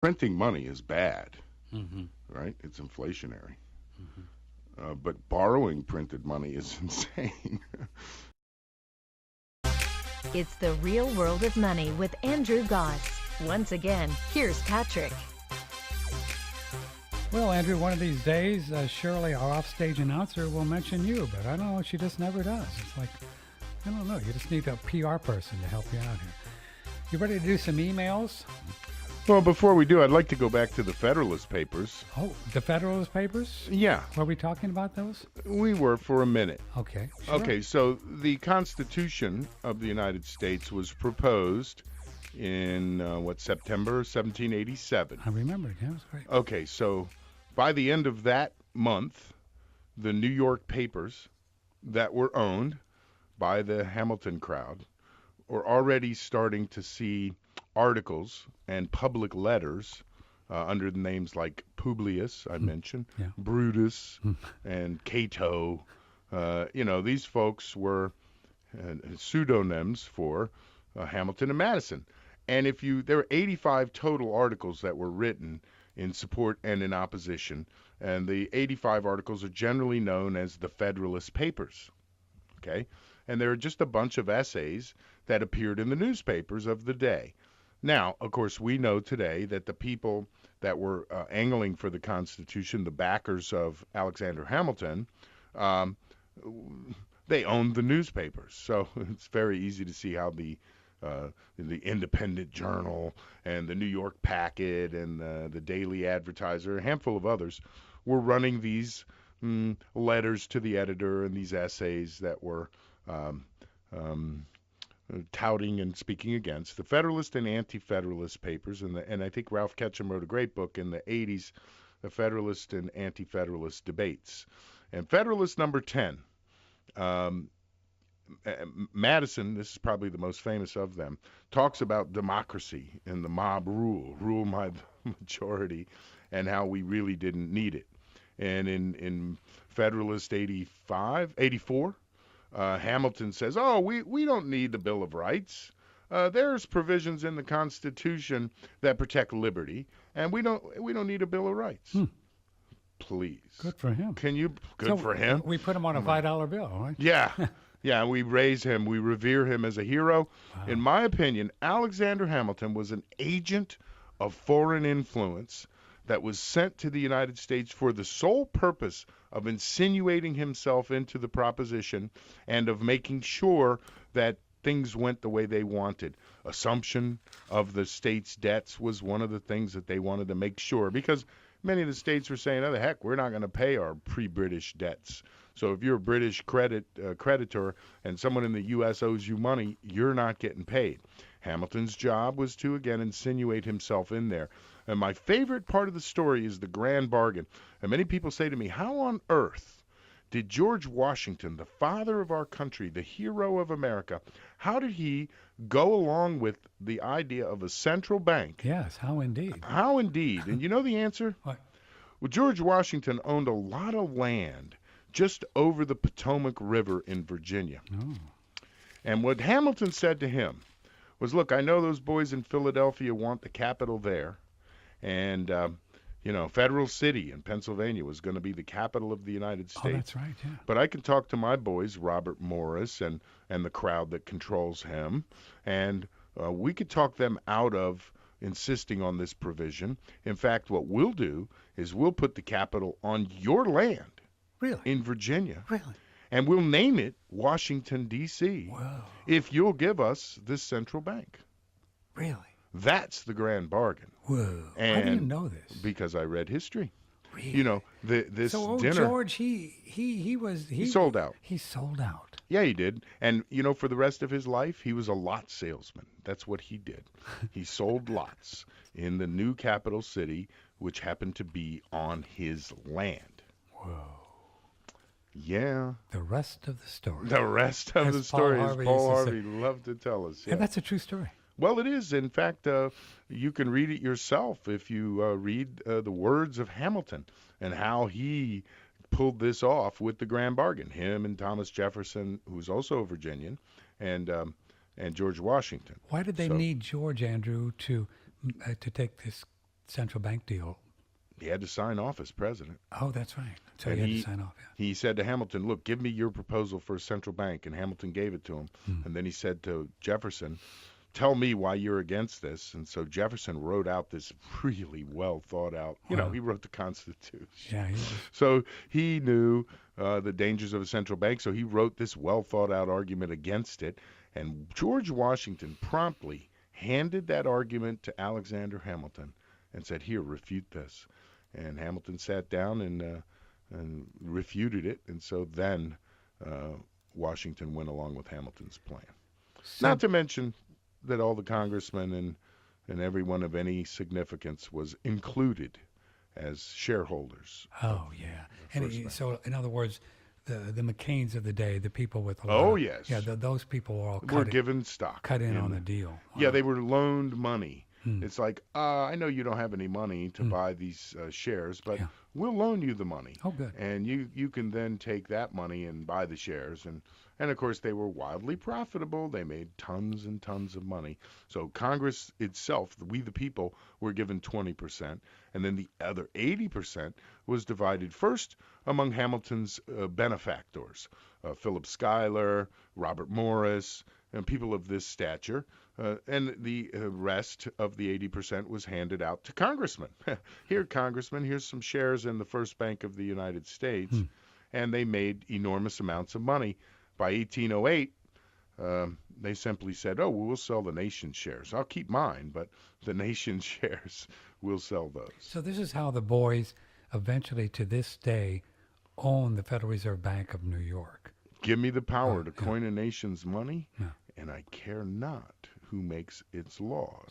Printing money is bad, Mm-hmm. right? It's inflationary. Mm-hmm. But borrowing printed money is insane. It's the real world of money with Andrew Gause. Once again, here's Patrick. Well, Andrew, one of these days, Shirley, our offstage announcer, will mention you, but I don't know, she just never does. It's like, I don't know, you just need a PR person to help you out here. You ready to do some emails? Well, before we do, I'd like to go back to the Federalist Papers. Oh, the Federalist Papers? Yeah, Were we talking about those? we were for a minute. Okay, sure. Okay, so the Constitution of the United States was proposed in, September 1787. I remember it, yeah, it was great. Okay, so by the end of that month, the New York papers that were owned by the Hamilton crowd were already starting to see articles and public letters under the names like Publius, I mentioned, Yeah. Brutus, and Cato. These folks were pseudonyms for Hamilton and Madison. And there were 85 total articles that were written in support and in opposition, and the 85 articles are generally known as the Federalist Papers. Okay, and there are just a bunch of essays that appeared in the newspapers of the day. Now, of course, we know today that the people that were angling for the Constitution, the backers of Alexander Hamilton, um, they owned the newspapers. So it's very easy to see how the Independent Journal and the New York Packet and the Daily Advertiser, a handful of others, were running these letters to the editor and these essays that were um, um, touting and speaking against the Federalist and Anti-Federalist papers. And I think Ralph Ketchum wrote a great book in the 80s, The Federalist and Anti-Federalist Debates. And Federalist number 10, um, Madison, this is probably the most famous of them, talks about democracy and the mob rule by the majority, and how we really didn't need it. And in Federalist 84, Hamilton says, "Oh, we don't need the Bill of Rights. There's provisions in the Constitution that protect liberty, and we don't need a Bill of Rights." Please, Good for him. can you? Good So for him. We put him on a $5 bill, right? Yeah. Yeah, we raise him, we revere him as a hero. Wow. In my opinion, Alexander Hamilton was an agent of foreign influence that was sent to the United States for the sole purpose of insinuating himself into the proposition and of making sure that things went the way they wanted. Assumption of the state's debts was one of the things that they wanted to make sure, because many of the states were saying, "Oh, the heck, we're not going to pay our pre-British debts." So if you're a British creditor and someone in the U.S. owes you money, you're not getting paid. Hamilton's job was to, again, insinuate himself in there. And my favorite part of the story is the grand bargain. And many people say to me, how on earth did George Washington, the father of our country, the hero of America, how did he go along with the idea of a central bank? Yes, how indeed. How indeed? And you know the answer? What? Well, George Washington owned a lot of land just over the Potomac River in Virginia. Oh. And what Hamilton said to him was, "Look, I know those boys in Philadelphia want the capital there, and Federal City in Pennsylvania was going to be the capital of the United Oh, States. that's right, yeah. But I can talk to my boys, Robert Morris and the crowd that controls him, and we could talk them out of insisting on this provision. In fact, what we'll do is we'll put the capital on your land Really? in Virginia, Really? and we'll name it Washington, D.C., Whoa. if you'll give us this central bank." Really? That's the grand bargain. Whoa. How do you And know this? Because I read history. Really? You know, this So old dinner, George, he sold out. He sold out. Yeah, he did. And, for the rest of his life, he was a lot salesman. That's what he did. He sold lots in the new capital city, which happened to be on his land. Whoa. Yeah. The rest of the story. The rest of As the story, Paul as Harvey Paul used to Harvey loved to tell us. Yeah, Yeah. that's a true story. Well, it is. In fact, you can read it yourself if you read the words of Hamilton and how he pulled this off with the grand bargain. Him and Thomas Jefferson, who's also a Virginian, and George Washington. Why did they So- need George, Andrew, to take this central bank deal? He had to sign off as president. Oh, that's right. So And he had to sign off. Yeah. He said to Hamilton, look, give me your proposal for a central bank. And Hamilton gave it to him. And then he said to Jefferson, tell me why you're against this. And so Jefferson wrote out this really well thought out, he wrote the Constitution. Yeah. So he knew the dangers of a central bank. So he wrote this well thought out argument against it. And George Washington promptly handed that argument to Alexander Hamilton and said, here, refute this. And Hamilton sat down and refuted it. And so then Washington went along with Hamilton's plan. Not to mention that all the congressmen and everyone of any significance was included as shareholders. Oh, yeah. And so, in other words, the McCains of the day, the people with a lot Oh, of, yes. Yeah, those people were all Were given stock. cut in on the deal. Yeah, they were loaned money. It's like, I know you don't have any money to buy these shares, but we'll loan you the money. Oh, good. And you can then take that money and buy the shares. And of course, they were wildly profitable. They made tons and tons of money. So Congress itself, we the people, were given 20%. And then the other 80% was divided first among Hamilton's benefactors, Philip Schuyler, Robert Morris, and people of this stature. And the rest of the 80% was handed out to congressmen. Here, congressmen, here's some shares in the first bank of the United States. And they made enormous amounts of money. By 1808, they simply said, oh, well, we'll sell the nation's shares. I'll keep mine, but the nation's shares, we'll sell those. So this is how the boys eventually, to this day, own the Federal Reserve Bank of New York. Give me the power to coin a nation's money, and I care not who makes its laws.